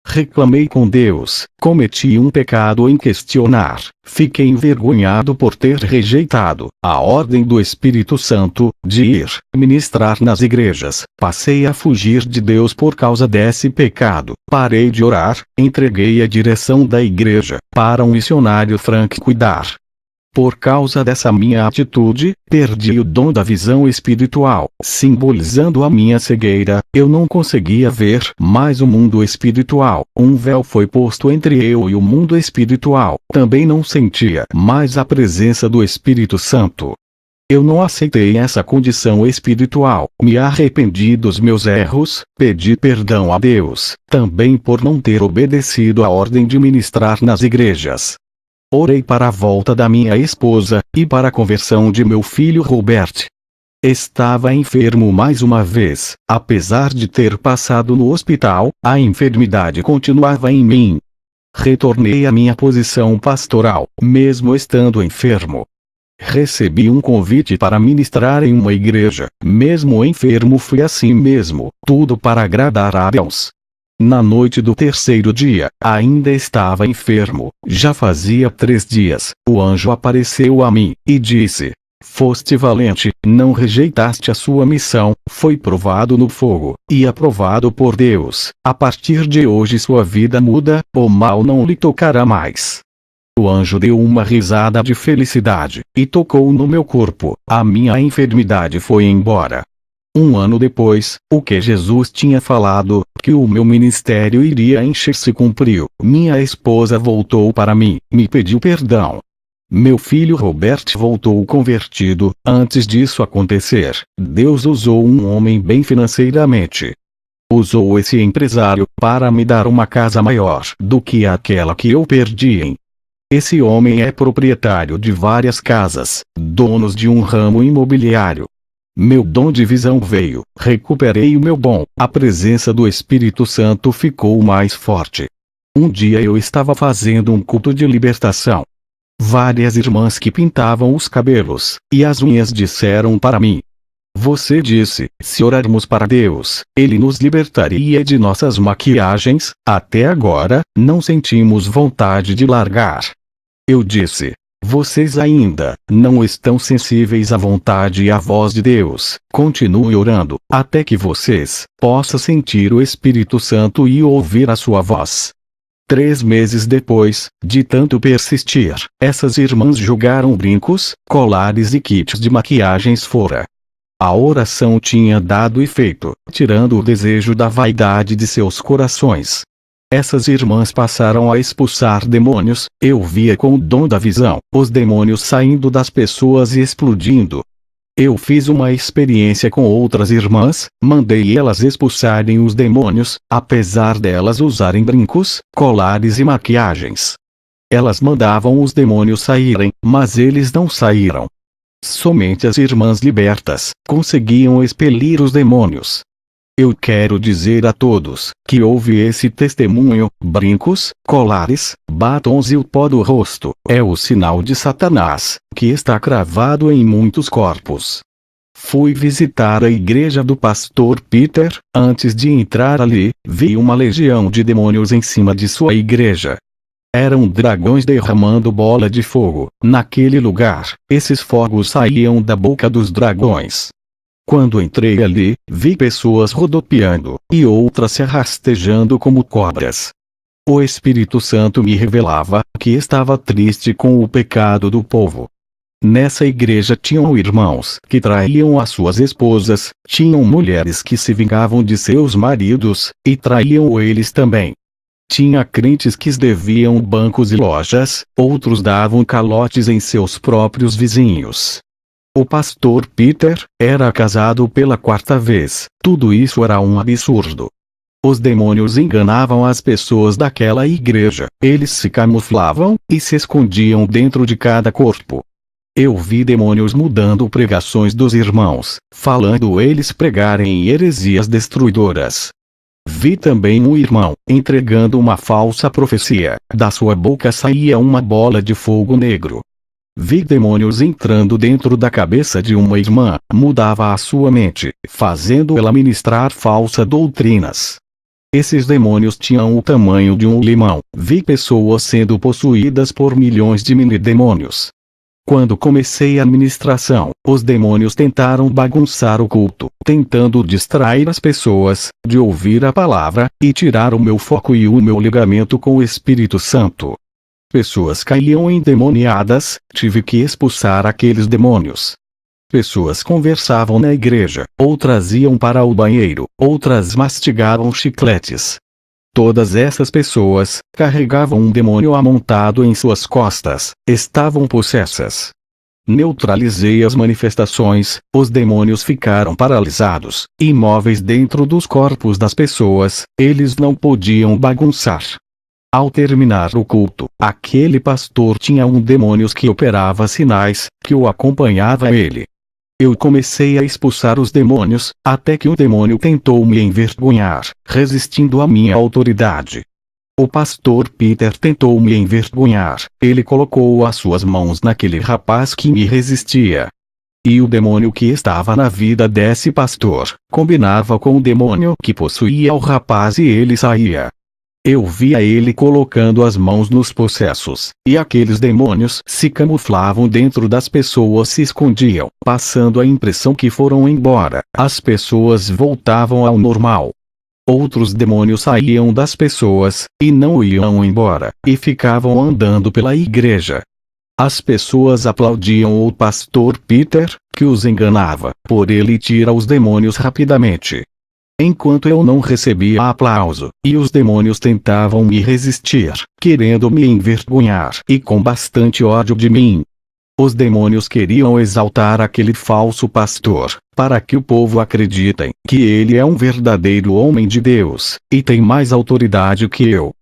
Reclamei com Deus, cometi um pecado em questionar, fiquei envergonhado por ter rejeitado a ordem do Espírito Santo, de ir ministrar nas igrejas, passei a fugir de Deus por causa desse pecado, parei de orar, entreguei a direção da igreja para um missionário Frank cuidar. Por causa dessa minha atitude, perdi o dom da visão espiritual, simbolizando a minha cegueira, eu não conseguia ver mais o mundo espiritual, um véu foi posto entre eu e o mundo espiritual, também não sentia mais a presença do Espírito Santo. Eu não aceitei essa condição espiritual, me arrependi dos meus erros, pedi perdão a Deus, também por não ter obedecido a ordem de ministrar nas igrejas. Orei para a volta da minha esposa, e para a conversão de meu filho Robert. Estava enfermo mais uma vez, apesar de ter passado no hospital, a enfermidade continuava em mim. Retornei à minha posição pastoral, mesmo estando enfermo. Recebi um convite para ministrar em uma igreja, mesmo enfermo fui assim mesmo, tudo para agradar a Deus. Na noite do terceiro dia, ainda estava enfermo, já fazia 3 dias, o anjo apareceu a mim, e disse: foste valente, não rejeitaste a sua missão, foi provado no fogo, e aprovado por Deus, a partir de hoje sua vida muda, o mal não lhe tocará mais. O anjo deu uma risada de felicidade, e tocou no meu corpo, a minha enfermidade foi embora. 1 ano depois, o que Jesus tinha falado, que o meu ministério iria encher se cumpriu. Minha esposa voltou para mim, me pediu perdão. Meu filho Robert voltou convertido. Antes disso acontecer, Deus usou um homem bem financeiramente. Usou esse empresário para me dar uma casa maior do que aquela que eu perdi. Esse homem é proprietário de várias casas, donos de um ramo imobiliário. Meu dom de visão veio, recuperei o meu dom, a presença do Espírito Santo ficou mais forte. Um dia eu estava fazendo um culto de libertação. Várias irmãs que pintavam os cabelos e as unhas disseram para mim: Você disse, se orarmos para Deus, Ele nos libertaria de nossas maquiagens. Até agora, não sentimos vontade de largar. Eu disse, vocês ainda não estão sensíveis à vontade e à voz de Deus. Continue orando, até que vocês possam sentir o Espírito Santo e ouvir a sua voz. 3 meses depois, de tanto persistir, essas irmãs jogaram brincos, colares e kits de maquiagens fora. A oração tinha dado efeito, tirando o desejo da vaidade de seus corações. Essas irmãs passaram a expulsar demônios. Eu via com o dom da visão, os demônios saindo das pessoas e explodindo. Eu fiz uma experiência com outras irmãs, mandei elas expulsarem os demônios, apesar delas usarem brincos, colares e maquiagens. Elas mandavam os demônios saírem, mas eles não saíram. Somente as irmãs libertas conseguiam expelir os demônios. Eu quero dizer a todos que houve esse testemunho: brincos, colares, batons e o pó do rosto é o sinal de Satanás, que está cravado em muitos corpos. Fui visitar a igreja do pastor Peter. Antes de entrar ali, vi uma legião de demônios em cima de sua igreja. Eram dragões derramando bola de fogo. Naquele lugar, esses fogos saíam da boca dos dragões. Quando entrei ali, vi pessoas rodopiando, e outras se arrastejando como cobras. O Espírito Santo me revelava que estava triste com o pecado do povo. Nessa igreja tinham irmãos que traíam as suas esposas, tinham mulheres que se vingavam de seus maridos, e traíam eles também. Tinha crentes que deviam bancos e lojas, outros davam calotes em seus próprios vizinhos. O pastor Peter era casado pela 4ª vez. Tudo isso era um absurdo. Os demônios enganavam as pessoas daquela igreja. Eles se camuflavam e se escondiam dentro de cada corpo. Eu vi demônios mudando pregações dos irmãos, falando eles pregarem heresias destruidoras. Vi também um irmão entregando uma falsa profecia. Da sua boca saía uma bola de fogo negro. Vi demônios entrando dentro da cabeça de uma irmã, mudava a sua mente, fazendo ela ministrar falsas doutrinas. Esses demônios tinham o tamanho de um limão. Vi pessoas sendo possuídas por milhões de mini-demônios. Quando comecei a ministração, os demônios tentaram bagunçar o culto, tentando distrair as pessoas de ouvir a palavra, e tirar o meu foco e o meu ligamento com o Espírito Santo. Pessoas caíam endemoniadas, tive que expulsar aqueles demônios. Pessoas conversavam na igreja, outras iam para o banheiro, outras mastigavam chicletes. Todas essas pessoas carregavam um demônio amontado em suas costas, estavam possessas. Neutralizei as manifestações, os demônios ficaram paralisados, imóveis dentro dos corpos das pessoas, eles não podiam bagunçar. Ao terminar o culto, aquele pastor tinha um demônio que operava sinais, que o acompanhava ele. Eu comecei a expulsar os demônios, até que o demônio tentou me envergonhar, resistindo à minha autoridade. O pastor Peter tentou me envergonhar, ele colocou as suas mãos naquele rapaz que me resistia. E o demônio que estava na vida desse pastor, combinava com o demônio que possuía o rapaz e ele saía. Eu via ele colocando as mãos nos possessos, e aqueles demônios se camuflavam dentro das pessoas, se escondiam, passando a impressão que foram embora. As pessoas voltavam ao normal. Outros demônios saíam das pessoas, e não iam embora, e ficavam andando pela igreja. As pessoas aplaudiam o pastor Peter, que os enganava, por ele tira os demônios rapidamente. Enquanto eu não recebia aplauso, e os demônios tentavam me resistir, querendo me envergonhar e com bastante ódio de mim. Os demônios queriam exaltar aquele falso pastor, para que o povo acreditem que ele é um verdadeiro homem de Deus, e tem mais autoridade que eu.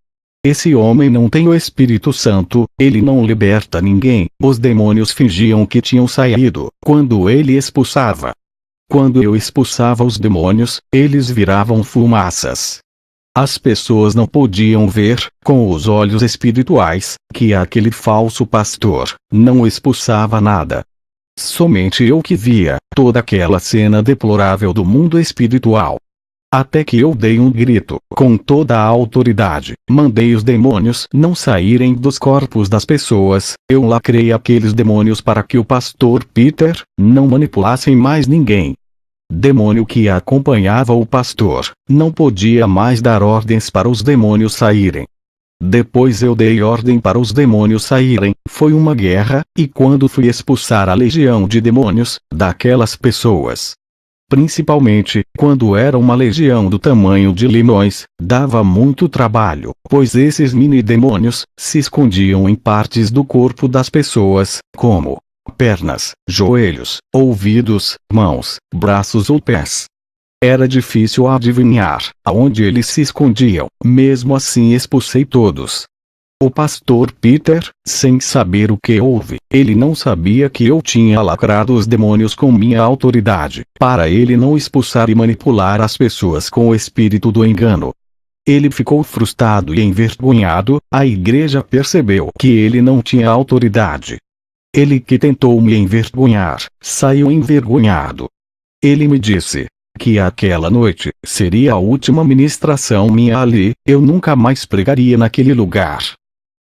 Esse homem não tem o Espírito Santo, ele não liberta ninguém. Os demônios fingiam que tinham saído, quando ele expulsava. Quando eu expulsava os demônios, eles viravam fumaças. As pessoas não podiam ver, com os olhos espirituais, que aquele falso pastor não expulsava nada. Somente eu que via toda aquela cena deplorável do mundo espiritual. Até que eu dei um grito, com toda a autoridade, mandei os demônios não saírem dos corpos das pessoas, eu lacrei aqueles demônios para que o pastor Peter não manipulassem mais ninguém. Demônio que acompanhava o pastor, não podia mais dar ordens para os demônios saírem. Depois eu dei ordem para os demônios saírem, foi uma guerra, e quando fui expulsar a legião de demônios, daquelas pessoas, principalmente, quando era uma legião do tamanho de limões, dava muito trabalho, pois esses mini-demônios se escondiam em partes do corpo das pessoas, como pernas, joelhos, ouvidos, mãos, braços ou pés. Era difícil adivinhar aonde eles se escondiam, mesmo assim expulsei todos. O pastor Peter, sem saber o que houve, ele não sabia que eu tinha lacrado os demônios com minha autoridade, para ele não expulsar e manipular as pessoas com o espírito do engano. Ele ficou frustrado e envergonhado, a igreja percebeu que ele não tinha autoridade. Ele que tentou me envergonhar, saiu envergonhado. Ele me disse que aquela noite seria a última ministração minha ali, eu nunca mais pregaria naquele lugar.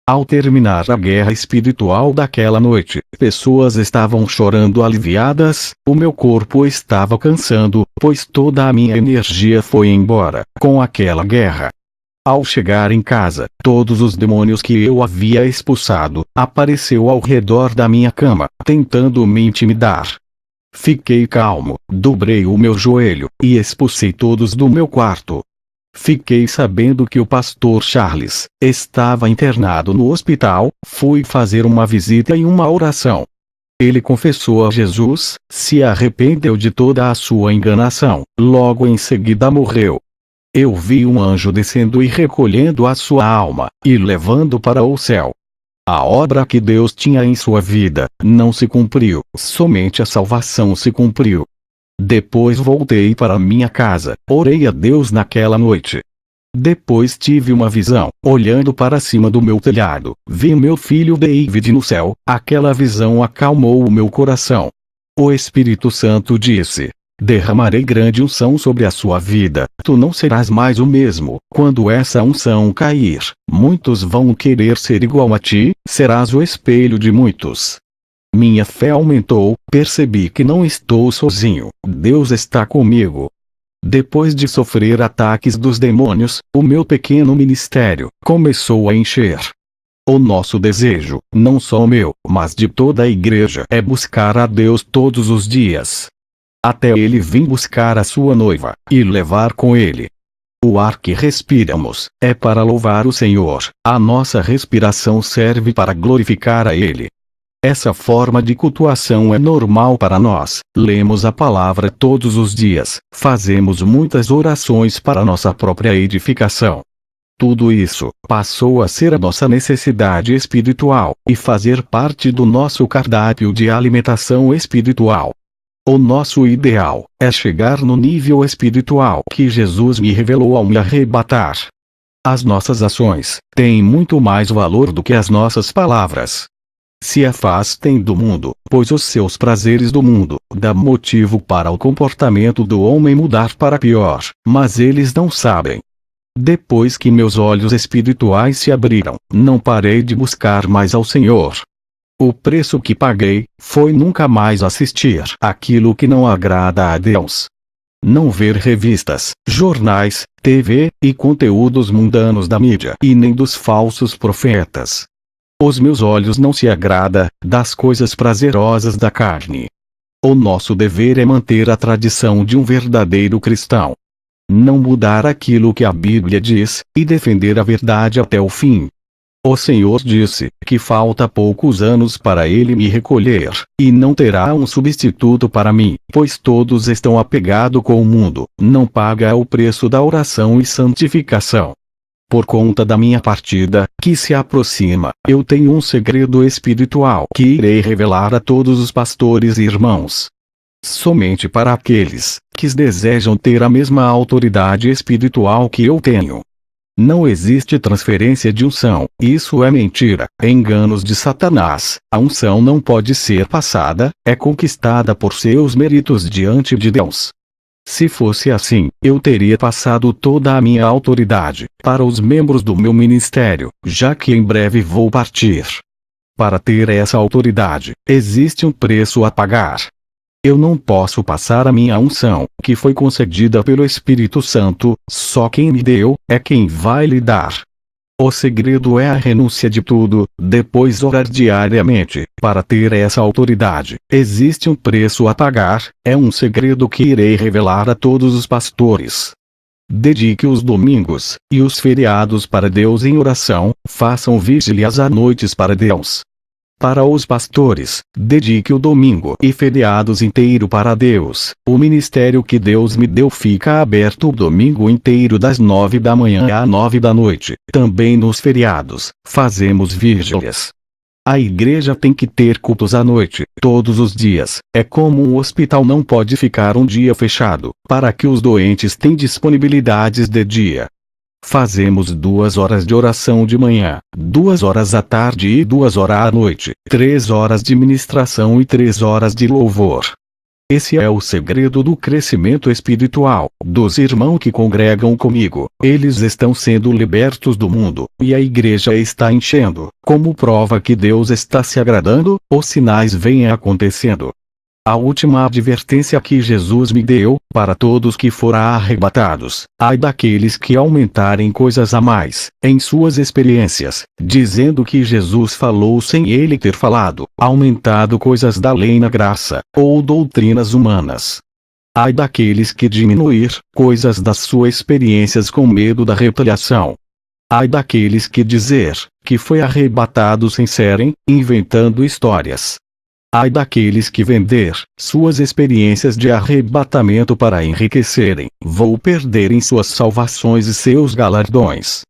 Ao terminar a guerra espiritual daquela noite, pessoas estavam chorando aliviadas, o meu corpo estava cansando, pois toda a minha energia foi embora com aquela guerra. Ao chegar em casa, todos os demônios que eu havia expulsado, apareceu ao redor da minha cama, tentando me intimidar. Fiquei calmo, dobrei o meu joelho, e expulsei todos do meu quarto. Fiquei sabendo que o pastor Charles estava internado no hospital, fui fazer uma visita e uma oração. Ele confessou a Jesus, se arrependeu de toda a sua enganação, logo em seguida morreu. Eu vi um anjo descendo e recolhendo a sua alma, e levando para o céu. A obra que Deus tinha em sua vida, não se cumpriu, somente a salvação se cumpriu. Depois voltei para minha casa, orei a Deus naquela noite. Depois tive uma visão, olhando para cima do meu telhado, vi meu filho David no céu, aquela visão acalmou o meu coração. O Espírito Santo disse: derramarei grande unção sobre a sua vida, tu não serás mais o mesmo, quando essa unção cair, muitos vão querer ser igual a ti, serás o espelho de muitos. Minha fé aumentou, percebi que não estou sozinho, Deus está comigo. Depois de sofrer ataques dos demônios, o meu pequeno ministério começou a encher. O nosso desejo, não só o meu, mas de toda a igreja, é buscar a Deus todos os dias. Até ele vir buscar a sua noiva, e levar com ele. O ar que respiramos, é para louvar o Senhor, a nossa respiração serve para glorificar a Ele. Essa forma de cultuação é normal para nós, lemos a palavra todos os dias, fazemos muitas orações para nossa própria edificação. Tudo isso passou a ser a nossa necessidade espiritual, e fazer parte do nosso cardápio de alimentação espiritual. O nosso ideal é chegar no nível espiritual que Jesus me revelou ao me arrebatar. As nossas ações têm muito mais valor do que as nossas palavras. Se afastem do mundo, pois os seus prazeres do mundo dão motivo para o comportamento do homem mudar para pior, mas eles não sabem. Depois que meus olhos espirituais se abriram, não parei de buscar mais ao Senhor. O preço que paguei foi nunca mais assistir aquilo que não agrada a Deus. Não ver revistas, jornais, TV e conteúdos mundanos da mídia e nem dos falsos profetas. Os meus olhos não se agrada das coisas prazerosas da carne. O nosso dever é manter a tradição de um verdadeiro cristão. Não mudar aquilo que a Bíblia diz, e defender a verdade até o fim. O Senhor disse que falta poucos anos para ele me recolher, e não terá um substituto para mim, pois todos estão apegados com o mundo, não paga o preço da oração e santificação. Por conta da minha partida, que se aproxima, eu tenho um segredo espiritual que irei revelar a todos os pastores e irmãos. Somente para aqueles que desejam ter a mesma autoridade espiritual que eu tenho. Não existe transferência de unção, isso é mentira, enganos de Satanás. A unção não pode ser passada, é conquistada por seus méritos diante de Deus. Se fosse assim, eu teria passado toda a minha autoridade para os membros do meu ministério, já que em breve vou partir. Para ter essa autoridade, existe um preço a pagar. Eu não posso passar a minha unção, que foi concedida pelo Espírito Santo, só quem me deu, é quem vai lhe dar. O segredo é a renúncia de tudo, depois orar diariamente. Para ter essa autoridade, existe um preço a pagar, é um segredo que irei revelar a todos os pastores. Dedique os domingos e os feriados para Deus em oração, façam vigílias à noites para Deus. Para os pastores, dedique o domingo e feriados inteiro para Deus. O ministério que Deus me deu fica aberto o domingo inteiro das 9 da manhã às 9 da noite. Também nos feriados, fazemos vigílias. A igreja tem que ter cultos à noite, todos os dias. É como um hospital não pode ficar um dia fechado, para que os doentes tenham disponibilidades de dia. Fazemos 2 horas de oração de manhã, 2 horas à tarde e 2 horas à noite, 3 horas de ministração e 3 horas de louvor. Esse é o segredo do crescimento espiritual dos irmãos que congregam comigo. Eles estão sendo libertos do mundo, e a igreja está enchendo. Como prova que Deus está se agradando, os sinais vêm acontecendo. A última advertência que Jesus me deu, para todos que forem arrebatados, ai daqueles que aumentarem coisas a mais, em suas experiências, dizendo que Jesus falou sem ele ter falado, aumentado coisas da lei na graça, ou doutrinas humanas. Ai daqueles que diminuir coisas das suas experiências com medo da retaliação. Ai daqueles que dizer que foi arrebatado sem serem, inventando histórias. Ai daqueles que vender suas experiências de arrebatamento para enriquecerem, vou perderem suas salvações e seus galardões.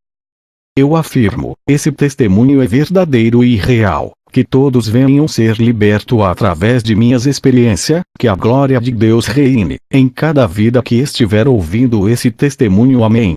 Eu afirmo, esse testemunho é verdadeiro e real, que todos venham ser libertos através de minhas experiências, que a glória de Deus reine em cada vida que estiver ouvindo esse testemunho. Amém.